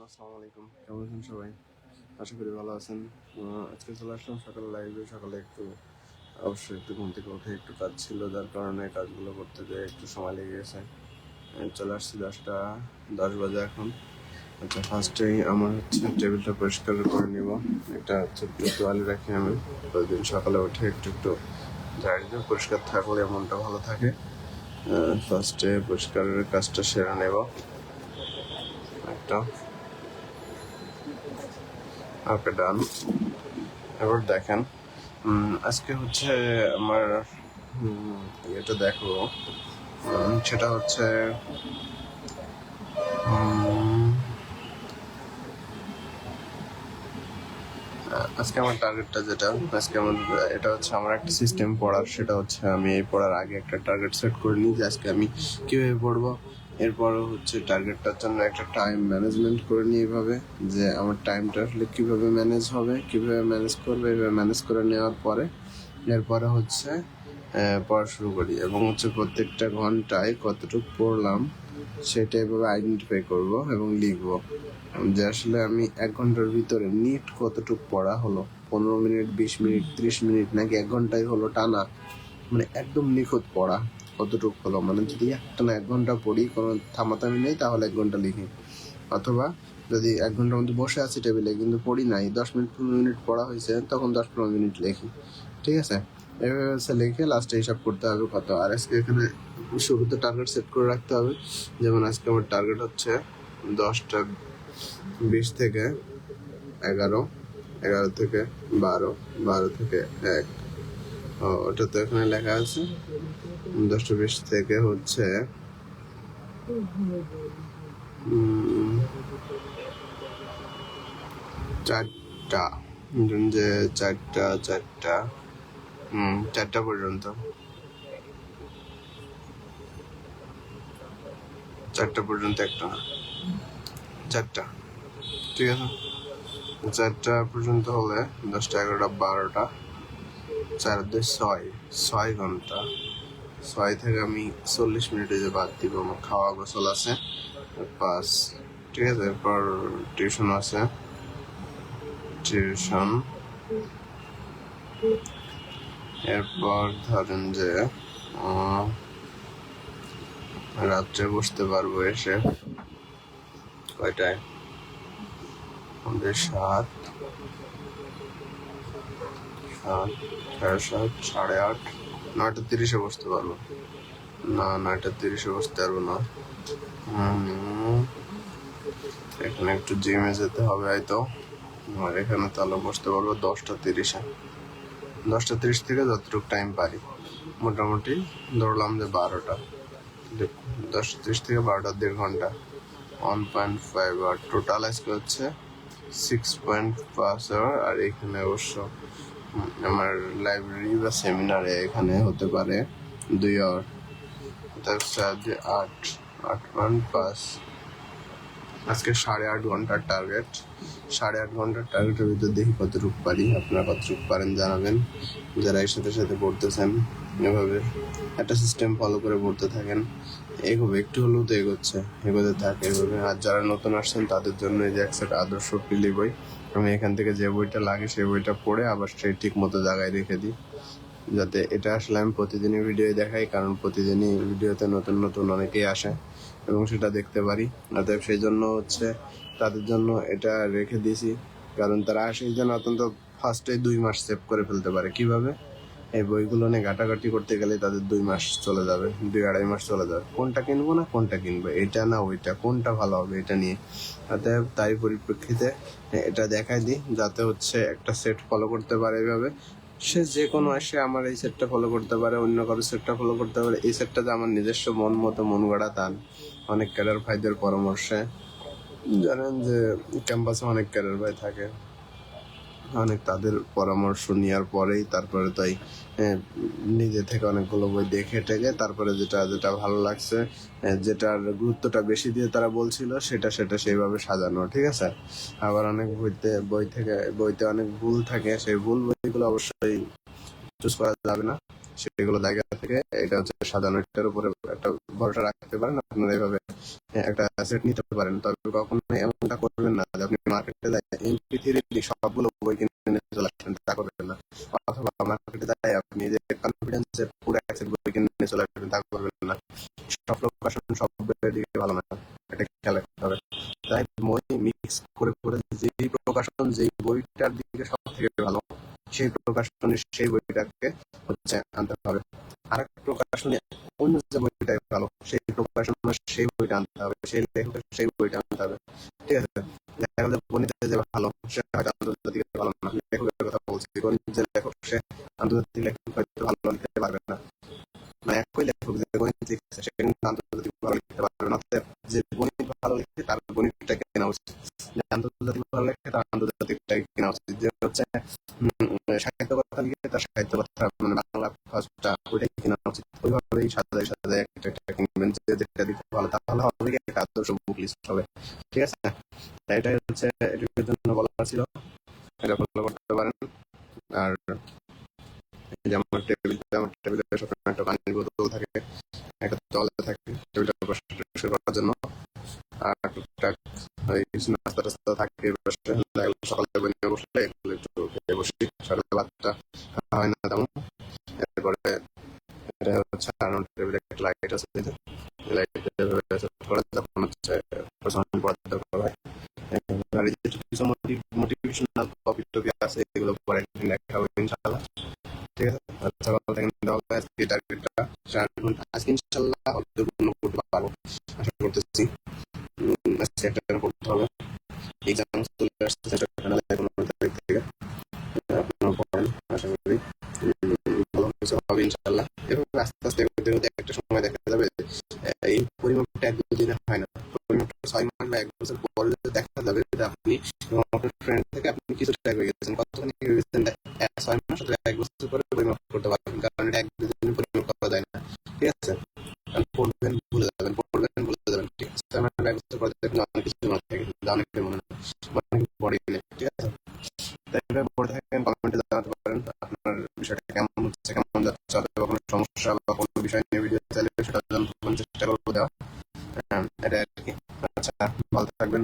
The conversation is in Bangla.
আসসালামু আলাইকুম, কেমন আছেন সবাই? আশা করি ভালো আছেন। আজকে চলে আসলাম সকালে লাইভে। সকালে অবশ্যই একটু ঘুম থেকে উঠে একটু কাজ ছিল, যার কারণে কাজগুলো করতে গিয়ে একটু সময় লেগে গেছে। চলে আসছি 10টা 10 বাজে এখন। আচ্ছা, ফার্স্টেই আমার টেবিলটা পরিষ্কার করে নিব। একটা ছোট্ট তোয়ালে রাখি আমি প্রতিদিন সকালে উঠে একটু একটু ঝাড়ি দিয়ে পরিষ্কার থাকলে মনটা ভালো থাকে। ফার্স্টে পরিষ্কারের কাজটা সেরে নেব একটা। ওকে, ডান। এবার দেখেন, আজকে হচ্ছে আমার এটা দেখো, সেটা হচ্ছে আজকে আমার টার্গেটটা যেটা আজকে আমার এটা হচ্ছে আমার একটা সিস্টেম পড়ার। সেটা হচ্ছে আমি এই পড়ার আগে একটা টার্গেট সেট করে নিই যে আজকে আমি কীভাবে পড়বো। এরপরও হচ্ছে টার্গেটটার জন্য একটা টাইম ম্যানেজমেন্ট করে নিই এইভাবে, যে আমার টাইমটা আসলে কীভাবে ম্যানেজ হবে, কীভাবে ম্যানেজ করবে। এভাবে ম্যানেজ করে নেওয়ার পরে এরপরে হচ্ছে পড়া শুরু করি, এবং হচ্ছে প্রত্যেকটা ঘন্টায় কতটুকু পড়লাম সেটা এভাবে আইডেন্টিফাই করব এবং লিখব যে আসলে আমি 1 ঘন্টার ভিতরে নিট কতটুকু পড়া হলো। 15 মিনিট, 20 মিনিট, 30 মিনিট, নাকি 1 ঘন্টাই হলো টানা, মানে একদম নিখুঁত পড়া কতটুকু হলো। মানে যদি একটানা 1 ঘন্টা পড়ি, কোনো থামাথামি নেই, তাহলে 1 ঘন্টা লিখি। অথবা যদি 1 ঘন্টার মধ্যে বসে আছি টেবিলে কিন্তু পড়ি নাই, 10 মিনিট 15 মিনিট পড়া হয়েছে, তখন 10-15 মিনিট লিখি। ঠিক আছে, এভাবে লিখে লাস্টে হিসাব করতে হবে কত। আর আজকে এখানে শুরুতে টার্গেট সেট করে রাখতে হবে। যেমন আজকে আমার টার্গেট হচ্ছে 10টা 20 থেকে 11, 11 থেকে 12, 12 থেকে 1। ওটা তো এখানে লেখা আছে। 10টা 20 থেকে হচ্ছে 4টা, যে 4টা পর্যন্ত, 4টা পর্যন্ত একটা না, 4টা। ঠিক আছে, 4টা পর্যন্ত হলে 10টা 11টা 12টা 4 2 6 ঘন্টা। 6 থেকে আমি 40 মিনিটে যে বাদ দিব, আমার খাওয়া গোসল আছে 5। ঠিক আছে, এরপর টিউশন আছে, টিউশন। এরপর ধরেন যে রাত্রে বসতে পারবো এসে কয়টায়, আমাদের 7, 7, 7, 8, 9টা 30-এ বসতে পারবো না, 9টা 30-এ বসতে পারবো না। এখানে একটু জিমে যেতে হবে হয়তো, আর এখানে তাহলে বসতে পারবো 10টা 30-এ। 10টা 30 থেকে যতটুকু টাইম পারি, মোটামুটি ধরলাম যে 12টা। 10টা 30 থেকে 12টা 1.5 ঘন্টা, 1.5 আওয়ার। টোটাল আজকে হচ্ছে 6.5 আওয়ার। আর এখানে অবশ্য আমার লাইব্রেরি বা সেমিনারে এখানে হতে পারে 2 আওয়ার। তার সাথে 8.5। আজকে 8.5 ঘন্টার টার্গেট। 8.5 ঘন্টার টার্গেটের ভিতর দেখি কতটুকু পারি। আপনারা কতটুকু পারেন জানাবেন, যারা এর সাথে সাথে পড়তেছেন। এভাবে একটা সিস্টেম ফলো করে পড়তে থাকেন, এগোবে, একটু হলেও তো এগোতে থাকে এভাবে। আর যারা নতুন আসছেন তাদের জন্য এই যে একটা আদর্শ পিলি বই, আমি এখান থেকে যে বইটা লাগে সেই বইটা পড়ে আবার সেই ঠিক মতো জায়গায় রেখে দিই, যাতে এটা আসলে আমি প্রতিদিনই ভিডিও দেখাই, কারণ প্রতিদিনই ভিডিওতে নতুন নতুন অনেকেই আসে এবং সেটা দেখতে পারি। অতএব সেই জন্য হচ্ছে তাদের জন্য এটা রেখে দিয়েছি, কারণ তারা আসে যেন অত্যন্ত ফার্স্টে 2 মাস সেভ করে ফেলতে পারে। কিভাবে? এই বইগুলো নিয়ে ঘাটাঘাটি করতে গেলে তাদের 2 মাস চলে যাবে, 2-2.5 মাস চলে যাবে। কোনটা কিনবো না কোনটা কিনবো, এটা না ওইটা, কোনটা ভালো হবে এটা নিয়ে। অতএব তাই পরিপ্রেক্ষিতে এটা দেখাই দিই, যাতে হচ্ছে একটা সেট ফলো করতে পারে। এইভাবে সে যে কোনো আসে আমার এই সেটটা ফলো করতে পারে, অন্য কারো সেটটা ফলো করতে পারে। এই সেটটা যে আমার নিজস্ব মন মতো মন গড়া তা না। অনেক ক্যাডার ভাইদের পরামর্শে, জানেন যে ক্যাম্পাসে অনেক ক্যাডার ভাই থাকে, অনেক তাদের পরামর্শ নেওয়ার পরেই তারপরে তাই নিজে থেকে অনেকগুলো বই দেখে টেকে তারপরে যেটা যেটা ভালো লাগছে, যেটার গুরুত্বটা বেশি দিয়ে তারা বলছিল, সেটা সেইভাবে সাজানো। ঠিক আছে, আবার অনেক বইতে অনেক ভুল থাকে, সেই ভুল বইগুলো অবশ্যই চুজ করা যাবে না। সেগুলো জায়গা থেকে এটা হচ্ছে সাজানো, এটার উপরে একটা ভরসা রাখতে পারেন। আপনারা এইভাবে একটা সেট নিতে পারেন, তবে কখনো এমনটা করবেন না যে আপনি মার্কেটে যাই MP3 সবগুলো বই কিনে নিয়ে চলে আসবেন, তা করবেন না। অথবা মার্কেটে যাই আপনি যে কনফিডেন্সে পুরো এক সেট বই কিনে নিয়ে চলে আসবেন, তা করবেন না। সব প্রকাশন সব বইয়ের দিকে ভালো না, এটা খেয়াল রাখতে হবে। তাই বই মিক্স করে করে যেই প্রকাশন যেই বইটার দিকে সব থেকে ভালো সেই প্রকাশনের সেই বইটাকে হচ্ছে আনতে হবে। আর এক প্রকাশনে অন্য যে বইটাই ভালো সেই প্রকাশনের সেই বইটা আনতে হবে, সেই লেখকের সেই বইটা আনতে হবে। ঠিক আছে? দেখা গেল গণিতে যে ভালো সে হয়তো আন্তর্জাতিক ভালো না, লেখকের কথা বলছি। গণিত যে লেখক সে আন্তর্জাতিক লেখক হয়তো ভালো লিখতে পারবে না। মানে একই লেখক যে গণিত লিখছে সে কিন্তু আন্তর্জাতিক ভালো লিখতে পারবে না। অতএব যে গণিত ভালো লিখে তার গণিতটা কেনা উচিত, যে আন্তর্জাতিক ভালো লেখে তার আন্তর্জাতিকটাই কেনা উচিত। যে হচ্ছে সাহিত্য কথা লিখে তার সাহিত্য কথা মানে বাংলা ফার্স্টটা ওইটাই কেনা উচিত। ওইভাবেই সাজায় সাজায় একটা একটা কিনবেন, যে যেটা দিতে ভালো, তাহলে হবে কি একটা আদর্শ বুক লিস্ট হবে। ঠিক আছে? এটাই হচ্ছে এটার জন্য বলা ছিল, এটা ফলো করতে পারেন। আর এই যে আমার টেবিলে সবসময় একটা পানির বোতল থাকে, একটা তলে থাকে টেবিলের উপর শুরু করার জন্য। আর টুকটাক ওই কিছু নাস্তা টাস্তা থাকে পাশে। দেখা গেলো সকালে বই নিয়ে বসলে এগুলো একটু খেয়ে বসি, সকালে ভাতটা খাওয়া হয় না তেমন। এরপরে এটা হচ্ছে আর টেবিলে একটা লাইট আছে, লাইট করে তখন হচ্ছে personal পড়ার দরকার হয়। আর এই যে কিছু মোটিভেশনাল টপিক টপিক আছে এগুলো পরে একদিন দেখা হবে ইনশাআল্লাহ। ঠিক আছে? আচ্ছা, ভালো থাকেন। তাহলে আজকে টার্গেটটা আজকে ইনশাআল্লাহ অর্ধপূর্ণ করতে পারবো আশা করতেছি। আজকে একটা করতে হবে, এক্সাম চলে আসছে সেটা ফাইনাল 15 তারিখ থেকে। আপনারা পড়েন, আশা করি ভালো কিছু হবে ইনশাআল্লাহ। এভাবে আস্তে আস্তে এগোতে এগোতে একটা সময় দেখা যাবে যে এই পরিমাপটা 1-2 দিনে হয় না, পরিমাপটা 6 মাস বা 1 বছর পরে দেখা যাবে যে আপনি এবং আপনার ফ্রেন্ড থেকে আপনি কিছুটা এগিয়ে গেছেন। কতখানি এগিয়ে গেছেন 6 মাস অথবা 1 বছর পরে পরিমাপ করতে পারবেন, কারণ এটা 1-2 দিনে পরিমাপ করা যায় না। ঠিক আছে? কারণ পড়বেন ভুলে যাবেন, পড়বেন ভুলে যাবেন। ঠিক আছে? 6 মাস বা 1 বছর পরে দেখবেন অনেক কিছু মনে থাকে, অনেকের মনে নেই, অনেক পড়েই নেই। ঠিক আছে? তাই এভাবে পড়ে থাকেন, কমেন্টে জানাতে পারেন আপনার বিষয়টা কেমন হচ্ছে, কেমন যাচ্ছে, অথবা কোনো সমস্যা বা কোনো বিষয় নিয়ে ভিডিও চাইলে সেটা জানার চেষ্টা করবো দেওয়া। এটা আর কি। আচ্ছা, ভালো থাকবেন।